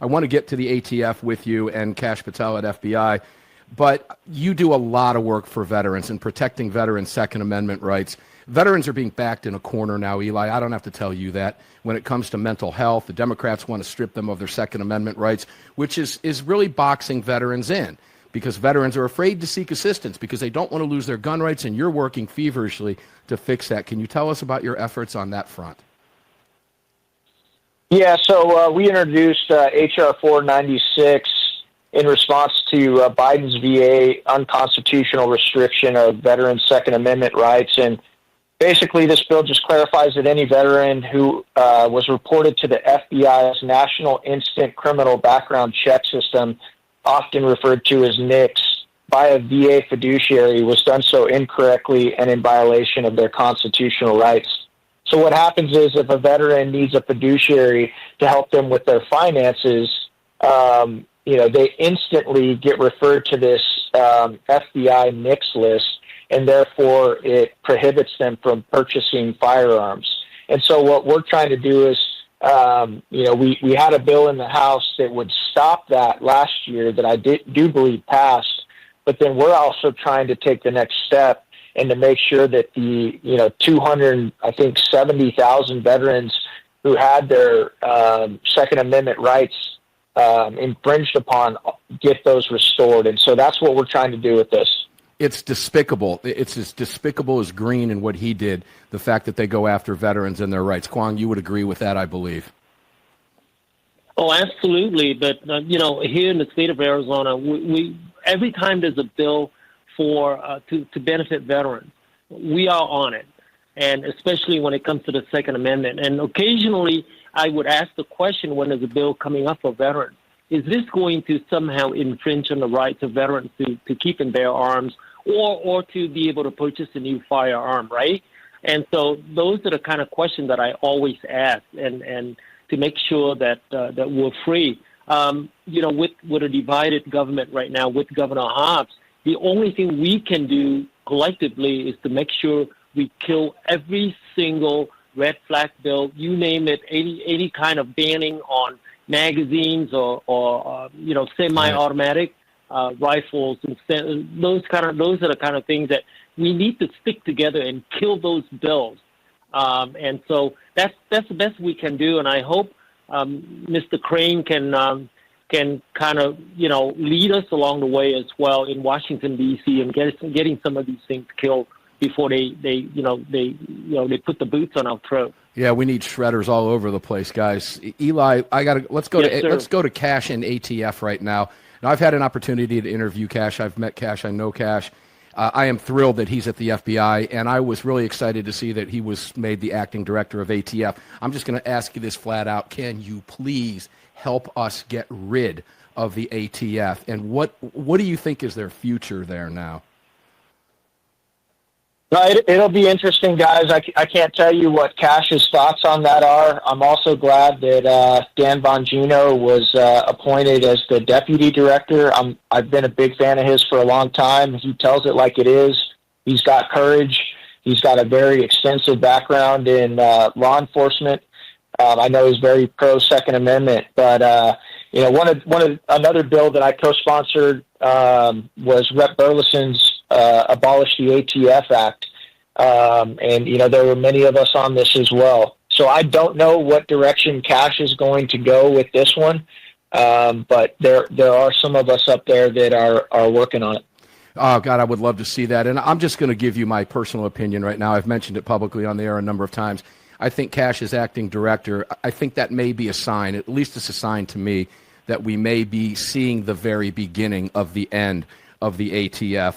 I want to get to the ATF with you and Kash Patel at FBI, but you do a lot of work for veterans and protecting veterans' Second Amendment rights. Veterans are being backed in a corner now, Eli. I don't have to tell you that. When it comes to mental health, the Democrats want to strip them of their Second Amendment rights, which is really boxing veterans in, because veterans are afraid to seek assistance because they don't want to lose their gun rights, and you're working feverishly to fix that. Can you tell us about your efforts on that front? Yeah, so we introduced H.R. 496 in response to Biden's VA unconstitutional restriction of veterans' Second Amendment rights. And basically, this bill just clarifies that any veteran who was reported to the FBI's National Instant Criminal Background Check System, often referred to as NICS, by a VA fiduciary was done so incorrectly and in violation of their constitutional rights. So what happens is if a veteran needs a fiduciary to help them with their finances, they instantly get referred to this FBI NICS list, and therefore it prohibits them from purchasing firearms. And so what we're trying to do is, we had a bill in the House that would stop that last year that I do believe passed, but then we're also trying to take the next step and to make sure that the 270,000 veterans who had their Second Amendment rights infringed upon get those restored. And so that's what we're trying to do with this. It's despicable. It's as despicable as Green and what he did, the fact that they go after veterans and their rights. Quang, you would agree with that, I believe. Oh, absolutely. But, here in the state of Arizona, we every time there's a bill for to benefit veterans, we are on it, and especially when it comes to the Second Amendment. And occasionally I would ask the question when there's a bill coming up for veterans, is this going to somehow infringe on the rights of veterans to keep and bear arms or to be able to purchase a new firearm, right? And so those are the kind of questions that I always ask, and to make sure that that we're free. With a divided government right now, with Governor Hobbs, the only thing we can do collectively is to make sure we kill every single red flag bill, you name it, any kind of banning on magazines or semi-automatic rifles, and those are the kind of things that we need to stick together and kill those bills. And so that's the best we can do. And I hope Mr. Crane can kind of lead us along the way as well in Washington D.C. and getting some of these things killed before they put the boots on our throat. Yeah, we need shredders all over the place, guys. Eli, let's go to Kash and ATF right now. Now, I've had an opportunity to interview Kash. I've met Kash. I know Kash. I am thrilled that he's at the FBI, and I was really excited to see that he was made the acting director of ATF. I'm just going to ask you this flat out. Can you please help us get rid of the ATF? And what do you think is their future there now? It'll be interesting, guys. I can't tell you what Kash's thoughts on that are. I'm also glad that Dan Bongino was appointed as the deputy director. I've been a big fan of his for a long time. He tells it like it is. He's got courage. He's got a very extensive background in law enforcement. I know he's very pro Second Amendment, but another bill that I co-sponsored was Rep. Burleson's Abolish the ATF Act, and there were many of us on this as well. So I don't know what direction Kash is going to go with this one, but there are some of us up there that are working on it. Oh, God, I would love to see that. And I'm just going to give you my personal opinion right now. I've mentioned it publicly on the air a number of times. I think Kash is acting director. I think that may be a sign, at least it's a sign to me, that we may be seeing the very beginning of the end of the ATF.